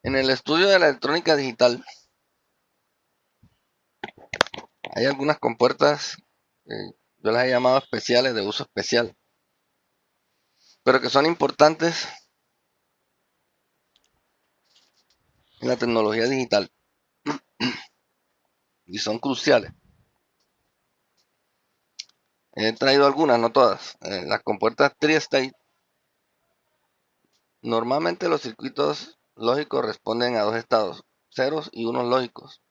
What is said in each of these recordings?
En el estudio de la electrónica digital hay algunas compuertas, yo las he llamado especiales, de uso especial, pero que son importantes en la tecnología digital y son cruciales. He traído algunas, no todas. Las compuertas tri-state, normalmente los circuitos lógicos responden a dos estados, ceros y unos lógicos.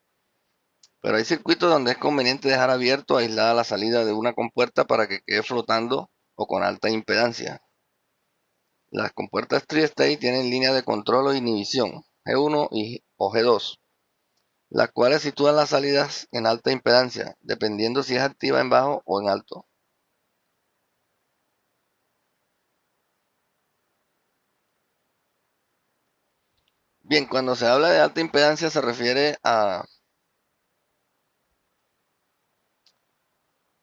Pero hay circuitos donde es conveniente dejar abierto o aislada la salida de una compuerta para que quede flotando o con alta impedancia. Las compuertas tri-state tienen línea de control o inhibición, G1 o G2, las cuales sitúan las salidas en alta impedancia, dependiendo si es activa en bajo o en alto. Bien, cuando se habla de alta impedancia se refiere a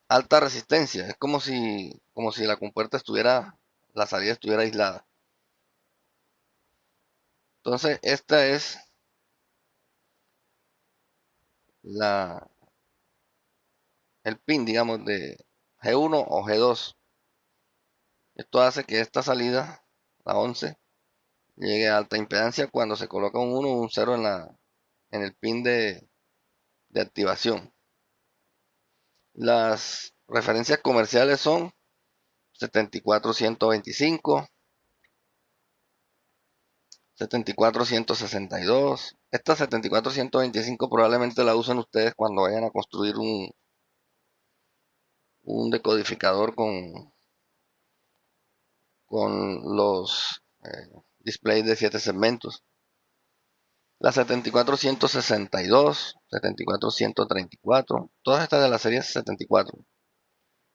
alta resistencia. Es como si la compuerta la salida estuviera aislada. Entonces, esta es la, el pin, digamos, de G1 o G2. Esto hace que esta salida, la 11, llegue a alta impedancia cuando se coloca un 1 o un 0 en el pin de activación. Las referencias comerciales son 74125, 74162. Esta 74125 probablemente la usen ustedes cuando vayan a construir un decodificador con los displays de 7 segmentos. La 74162, 74134, todas estas de la serie 74.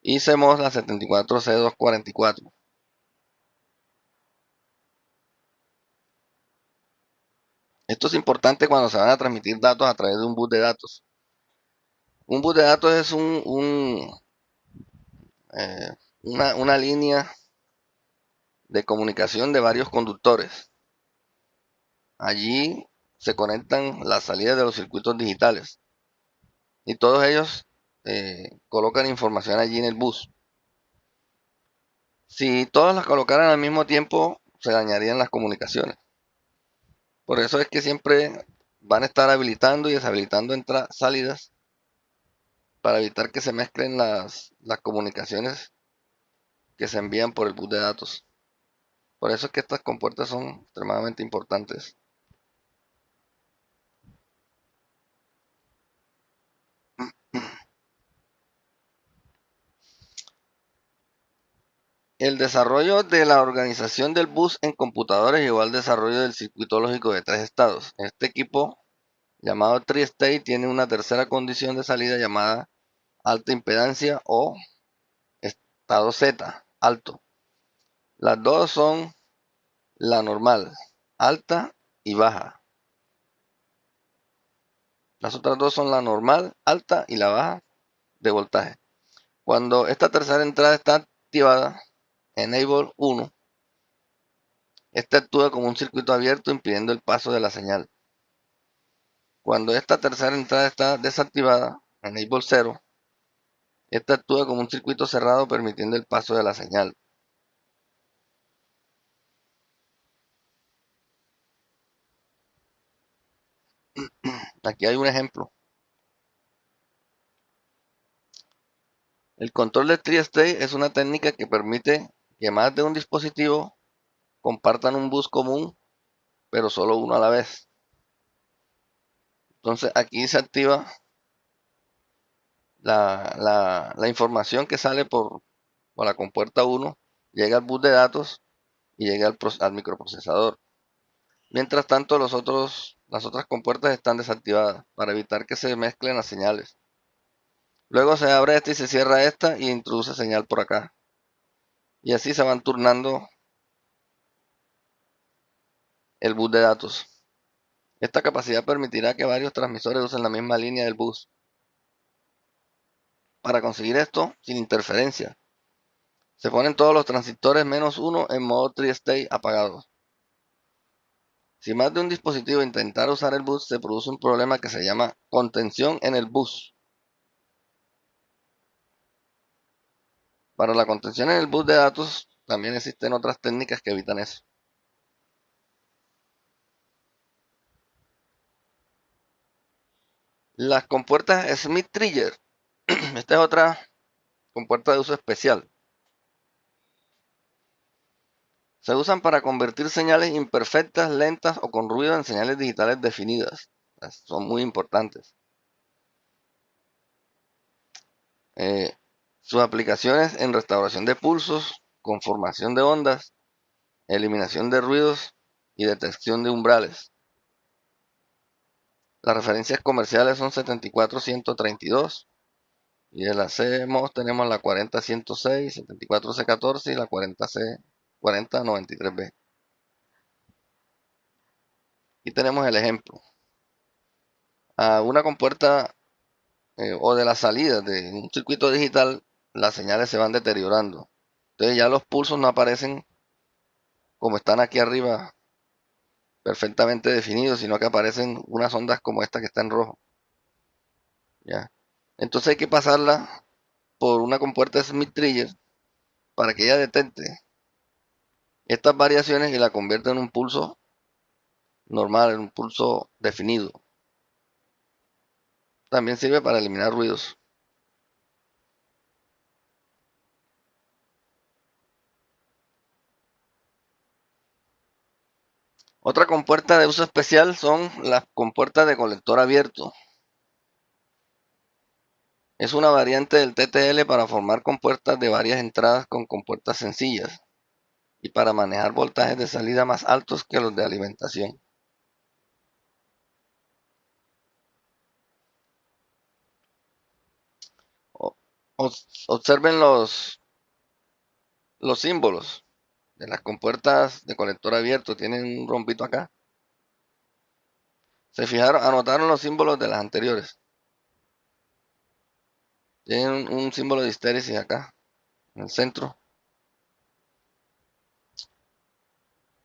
Y CMOS la 74C244. Esto es importante cuando se van a transmitir datos a través de un bus de datos. Un bus de datos es eh, una línea de comunicación de varios conductores. Allí se conectan las salidas de los circuitos digitales y todos ellos colocan información allí en el bus. Si todas las colocaran al mismo tiempo, se dañarían las comunicaciones. Por eso es que siempre van a estar habilitando y deshabilitando salidas para evitar que se mezclen las comunicaciones que se envían por el bus de datos. Por eso es que estas compuertas son extremadamente importantes. El desarrollo de la organización del bus en computadores llevó al desarrollo del circuito lógico de 3 estados. Este equipo, llamado Tri-State, tiene una tercera condición de salida llamada alta impedancia o estado Z, alto. Las dos son la normal, alta y baja. Las otras dos son la normal, alta y la baja de voltaje. Cuando esta tercera entrada está activada, Enable 1, esta actúa como un circuito abierto impidiendo el paso de la señal. Cuando esta tercera entrada está desactivada, Enable 0, esta actúa como un circuito cerrado permitiendo el paso de la señal. Aquí hay un ejemplo. El control de tri-state es una técnica que permite que más de un dispositivo compartan un bus común, pero solo uno a la vez. Entonces aquí se activa la información que sale por la compuerta 1, llega al bus de datos y llega al microprocesador. Mientras tanto, las otras compuertas están desactivadas para evitar que se mezclen las señales. Luego se abre esta y se cierra esta y introduce señal por acá. Y así se van turnando el bus de datos. Esta capacidad permitirá que varios transmisores usen la misma línea del bus. Para conseguir esto, sin interferencia, se ponen todos los transistores menos uno en modo tri-state apagados. Si más de un dispositivo intentara usar el bus, se produce un problema que se llama contención en el bus. Para la contención en el bus de datos, también existen otras técnicas que evitan eso. Las compuertas Smith-Trigger. Esta es otra compuerta de uso especial. Se usan para convertir señales imperfectas, lentas o con ruido en señales digitales definidas. Son muy importantes. Sus aplicaciones en restauración de pulsos, conformación de ondas, eliminación de ruidos y detección de umbrales. Las referencias comerciales son 74132 y de la CMOS tenemos la 40106, 74C14 y la 4093B. Y tenemos el ejemplo. A una compuerta o de la salida de un circuito digital, las señales se van deteriorando. Entonces ya los pulsos no aparecen como están aquí arriba perfectamente definidos, sino que aparecen unas ondas como esta que está en rojo. ¿Ya? Entonces hay que pasarla por una compuerta Smith-Trigger para que ella detecte estas variaciones y la convierta en un pulso normal, en un pulso definido. También sirve para eliminar ruidos. Otra compuerta de uso especial son las compuertas de colector abierto. Es una variante del TTL para formar compuertas de varias entradas con compuertas sencillas y para manejar voltajes de salida más altos que los de alimentación. Observen los símbolos de las compuertas de colector abierto. Tienen un rombito acá. Se fijaron, anotaron los símbolos de las anteriores. Tienen un símbolo de histéresis acá, en el centro.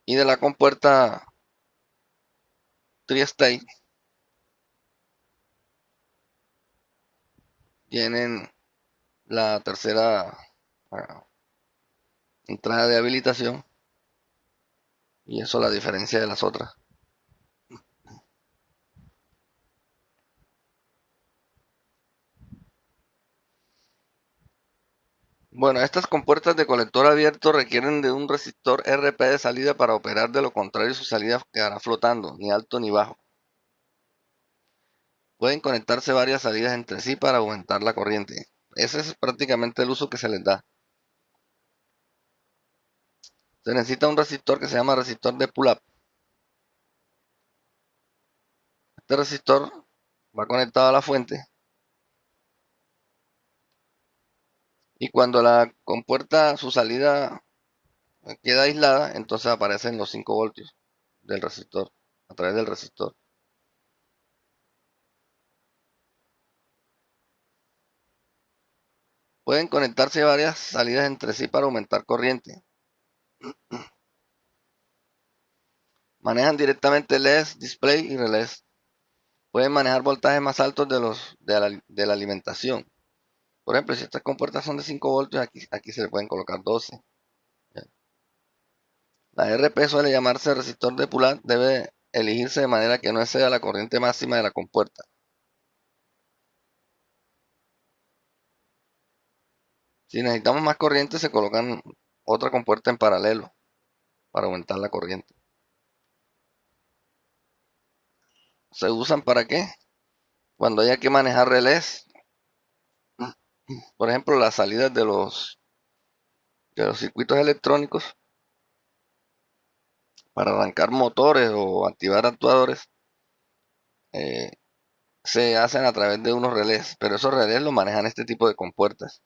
Y de la compuerta tri-state tienen la tercera entrada de habilitación. Y eso la diferencia de las otras. Bueno, estas compuertas de colector abierto requieren de un resistor RP de salida para operar, de lo contrario su salida quedará flotando, ni alto ni bajo. Pueden conectarse varias salidas entre sí para aumentar la corriente. Ese es prácticamente el uso que se les da. Se necesita un resistor que se llama resistor de pull-up. Este resistor va conectado a la fuente y cuando la compuerta, su salida queda aislada, entonces aparecen los 5 voltios del resistor, a través del resistor. Pueden conectarse varias salidas entre sí para aumentar corriente. Manejan directamente LEDs, display y relés. Pueden manejar voltajes más altos de la alimentación. Por ejemplo, si estas compuertas son de 5 voltios, aquí se le pueden colocar 12. La RP suele llamarse resistor de pull-up. Debe elegirse de manera que no exceda la corriente máxima de la compuerta. Si necesitamos más corriente, se colocan otra compuerta en paralelo para aumentar la corriente. ¿Se usan para qué? Cuando haya que manejar relés. Por ejemplo, las salidas de los circuitos electrónicos para arrancar motores o activar actuadores, eh, se hacen a través de unos relés, pero esos relés los manejan este tipo de compuertas.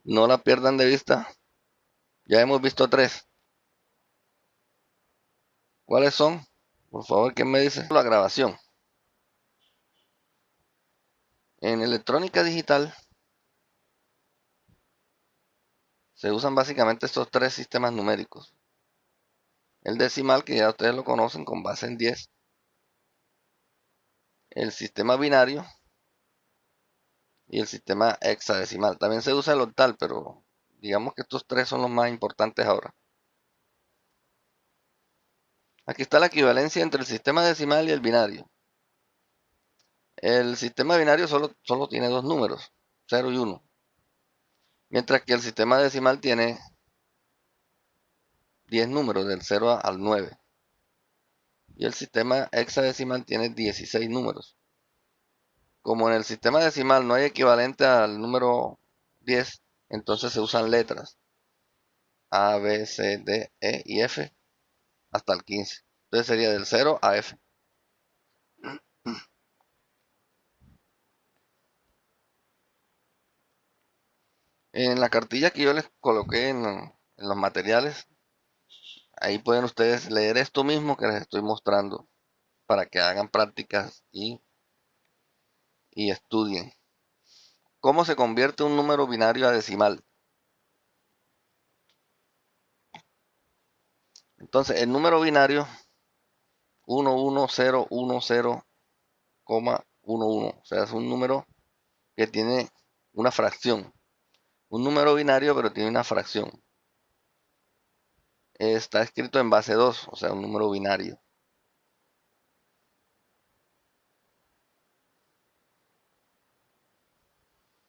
No la pierdan de vista. Ya hemos visto 3. ¿Cuáles son? Por favor, ¿quién me dice? La grabación. En electrónica digital se usan básicamente estos 3 sistemas numéricos. el decimal, que ya ustedes lo conocen, con base en 10, el sistema binario y el sistema hexadecimal. También se usa el octal, pero digamos que estos tres son los más importantes ahora. Aquí está la equivalencia entre el sistema decimal y el binario. El sistema binario solo tiene dos números, 0 y 1, mientras que el sistema decimal tiene 10 números, del 0 al 9. Y el sistema hexadecimal tiene 16 números. Como en el sistema decimal no hay equivalente al número 10, entonces se usan letras A, B, C, D, E y F hasta el 15. Entonces sería del 0 a F. En la cartilla que yo les coloqué en los materiales, ahí pueden ustedes leer esto mismo que les estoy mostrando para que hagan prácticas y estudien. ¿Cómo se convierte un número binario a decimal? Entonces, el número binario 11010,11, o sea, es un número que tiene una fracción. Un número binario, pero tiene una fracción. Está escrito en base 2, o sea, un número binario.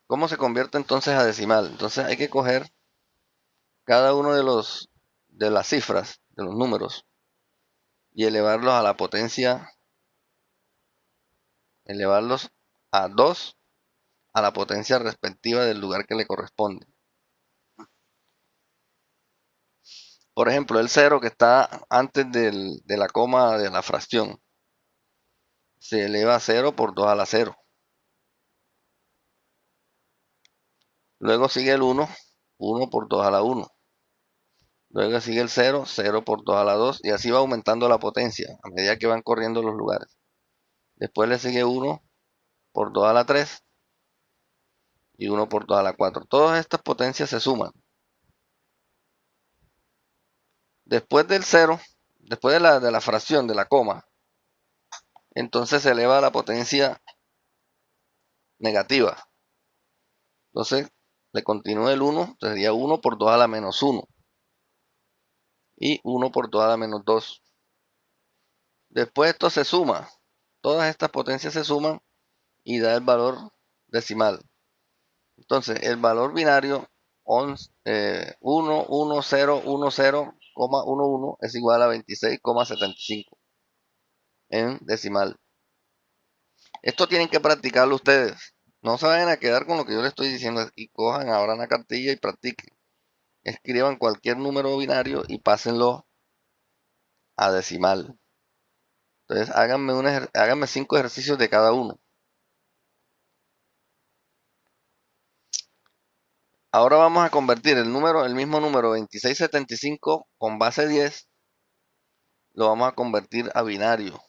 ¿Cómo se convierte entonces a decimal? Entonces hay que coger cada uno de las cifras, de los números, y elevarlos a la potencia, elevarlos a 2 a la potencia respectiva del lugar que le corresponde. Por ejemplo, el 0 que está antes de la coma de la fracción se eleva a 0 por 2 a la 0. Luego sigue el 1, 1 por 2 a la 1. Luego sigue el 0, 0 por 2 a la 2 y así va aumentando la potencia a medida que van corriendo los lugares. Después le sigue 1 por 2 a la 3 y 1 por 2 a la 4. Todas estas potencias se suman. Después del 0, después de la fracción, de la coma, entonces se eleva a la potencia negativa. Entonces le continúa el 1, sería 1 por 2 a la menos 1 y 1 por 2 a la menos 2. Después esto se suma, todas estas potencias se suman y da el valor decimal. Entonces el valor binario 11010,11 es igual a 26,75 en decimal. Esto tienen que practicarlo ustedes. No se vayan a quedar con lo que yo les estoy diciendo y cojan ahora una cartilla y practiquen. Escriban cualquier número binario y pásenlo a decimal. Entonces háganme 5 ejercicios de cada uno. Ahora vamos a convertir el mismo número 2675 con base 10, lo vamos a convertir a binario.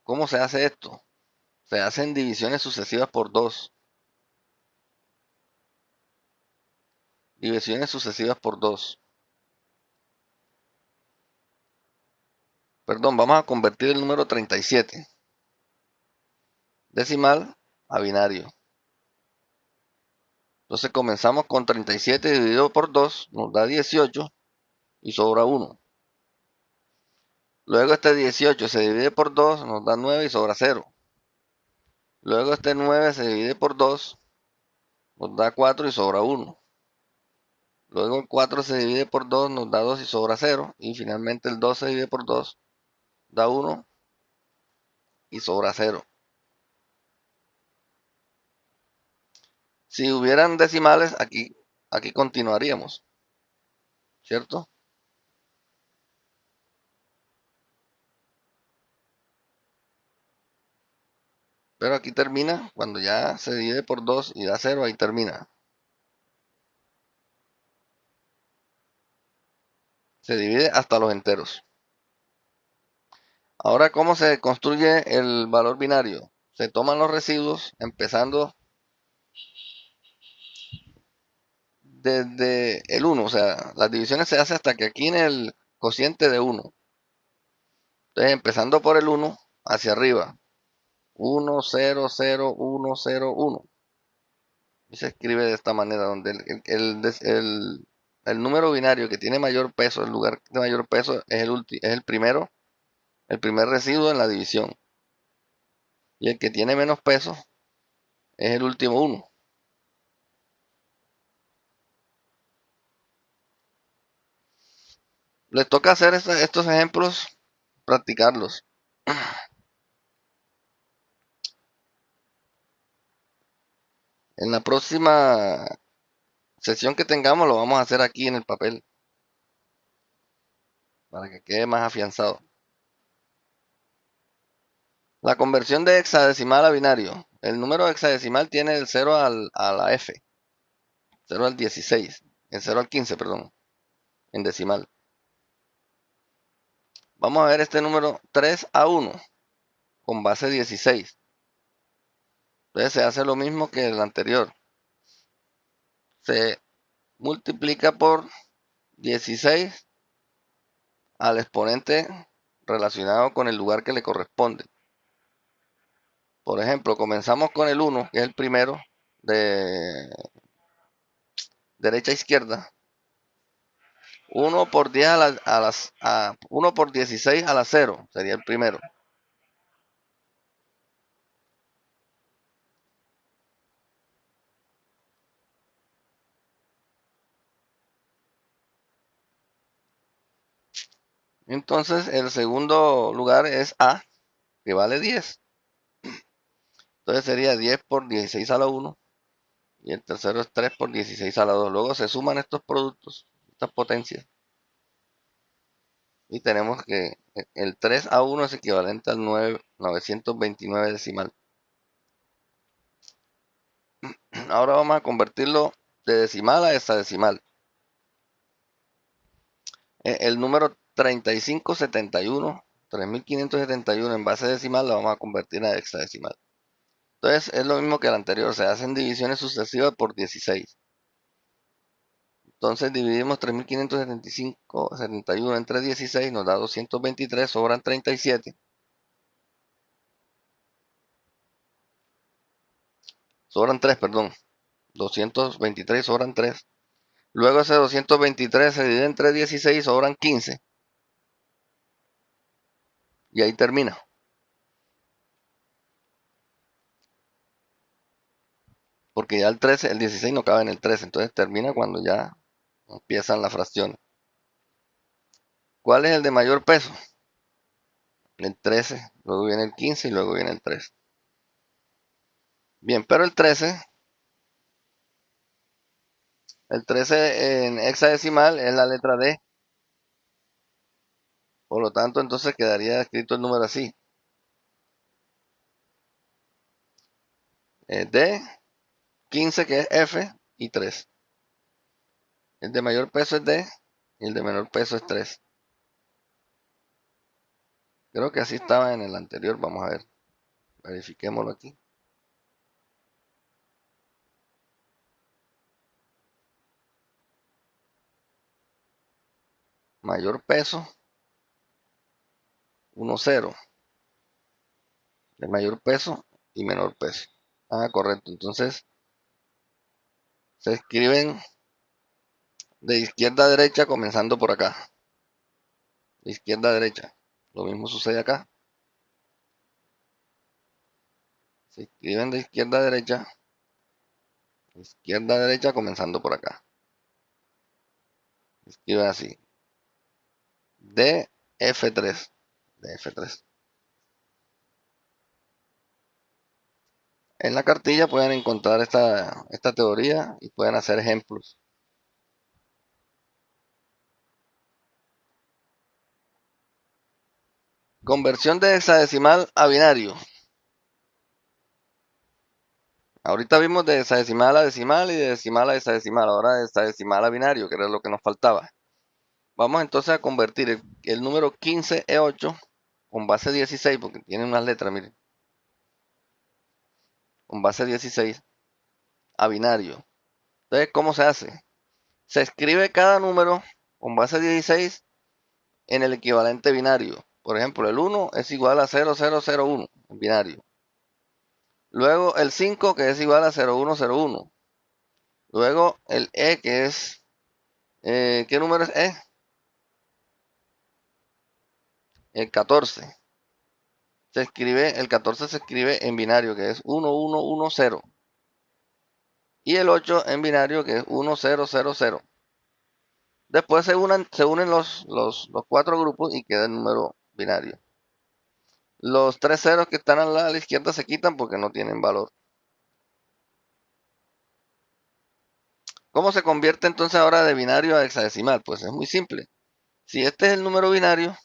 ¿Cómo se hace esto? Se hacen divisiones sucesivas por 2. Divisiones sucesivas por 2. Perdón, vamos a convertir el número 37 decimal a binario. Entonces comenzamos con 37 dividido por 2, nos da 18 y sobra 1. Luego este 18 se divide por 2, nos da 9 y sobra 0. Luego este 9 se divide por 2, nos da 4 y sobra 1. Luego el 4 se divide por 2, nos da 2 y sobra 0. Y finalmente el 2 se divide por 2, da 1 y sobra 0. Si hubieran decimales, aquí continuaríamos, ¿cierto? Pero aquí termina, cuando ya se divide por 2 y da 0, ahí termina. Se divide hasta los enteros. Ahora, ¿cómo se construye el valor binario? Se toman los residuos, empezando desde el 1, o sea, las divisiones se hacen hasta que aquí cociente de 1. Entonces, empezando por el 1, hacia arriba. 1, 0, 0, 1, 0, 1. Y se escribe de esta manera, donde el número binario que tiene mayor peso, el lugar de mayor peso, es el primero, el primer residuo en la división. Y el que tiene menos peso es el último 1. Les toca hacer estos ejemplos, practicarlos. En la próxima sesión que tengamos lo vamos a hacer aquí en el papel, para que quede más afianzado. La conversión de hexadecimal a binario. El número hexadecimal tiene el 0 a la F, 0 al 16, el 0 al 15, perdón, en decimal. Vamos a ver este número 3 a 1, con base 16. Entonces se hace lo mismo que el anterior. Se multiplica por 16 al exponente relacionado con el lugar que le corresponde. Por ejemplo, comenzamos con el 1, que es el primero de derecha a izquierda. 1 por 10 1 por 16 a la 0 sería el primero. Entonces el segundo lugar es A, que vale 10. Entonces sería 10 por 16 a la 1. Y el tercero es 3 por 16 a la 2. Luego se suman estos productos, estas potencias. Y tenemos que el 3 a 1 es equivalente al 929 decimal. Ahora vamos a convertirlo de decimal a hexadecimal. El número 3571, 3571 en base decimal lo vamos a convertir a hexadecimal. Entonces es lo mismo que el anterior, se hacen divisiones sucesivas por 16. Entonces dividimos 3571 entre 16, nos da 223, sobran 37. Sobran 3, perdón. 223 sobran 3. Luego ese 223 se divide entre 16, sobran 15. Y ahí termina. Porque ya el 16 no cabe en el 13. Entonces termina cuando ya empiezan las fracciones. ¿Cuál es el de mayor peso? El 13, luego viene el 15 y luego viene el 13. Bien, pero el 13 en hexadecimal es la letra D. Por lo tanto, entonces quedaría escrito el número así. D, 15 que es F y 3. El de mayor peso es D y el de menor peso es 3. Creo que así estaba en el anterior. Vamos a ver. Verifiquémoslo aquí. Mayor peso, 1, 0. De mayor peso y menor peso. Ah, correcto. Entonces se escriben de izquierda a derecha comenzando por acá. De izquierda a derecha. Lo mismo sucede acá. Se escriben de izquierda a derecha. Izquierda a derecha comenzando por acá. Se escriben así. De F3. De F3. En la cartilla pueden encontrar esta teoría y pueden hacer ejemplos. Conversión de hexadecimal a binario. Ahorita vimos de hexadecimal a decimal y de decimal a hexadecimal. Ahora de hexadecimal a binario, que era lo que nos faltaba. Vamos entonces a convertir el número 15E8 con base 16, porque tiene unas letras, miren. Con base 16 a binario. Entonces, ¿cómo se hace? Se escribe cada número con base 16 en el equivalente binario. Por ejemplo, el 1 es igual a 0001 en binario. Luego el 5 que es igual a 0101. Luego el E que es, ¿qué número es E? El 14. El 14 se escribe en binario que es 1110. Y el 8 en binario que es 1000. Después se unen los cuatro grupos y queda el número binario. Los tres ceros que están a la izquierda se quitan porque no tienen valor. ¿Cómo se convierte entonces ahora de binario a hexadecimal? Pues es muy simple. Si este es el número binario,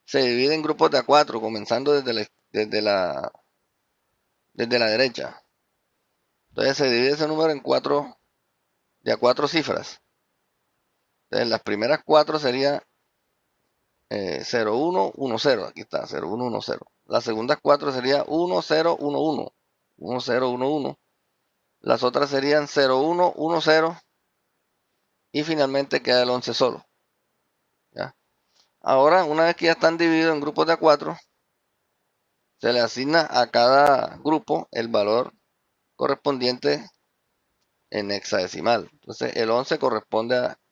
se divide en grupos de A4, comenzando desde la derecha. Entonces se divide ese número en de a cuatro cifras. Entonces las primeras cuatro serían 0110. Aquí está, 0110. Las segundas cuatro serían 1011. 1011. Las otras serían 0110. Y finalmente queda el 11 solo. ¿Ya? Ahora, una vez que ya están divididos en grupos de A4, se le asigna a cada grupo el valor correspondiente en hexadecimal. Entonces, el 11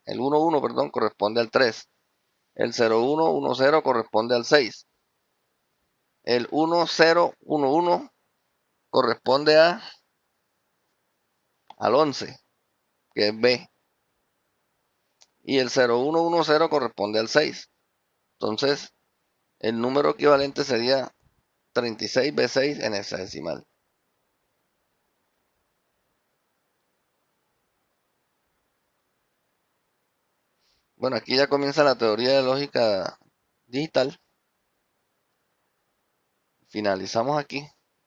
el 11, perdón, corresponde al 3. El 0110 corresponde al 6. El 1011 corresponde al 11, que es B. Y el 0110 corresponde al 6. Entonces, el número equivalente sería 36B6 en hexadecimal. Bueno, aquí ya comienza la teoría de lógica digital. Finalizamos aquí.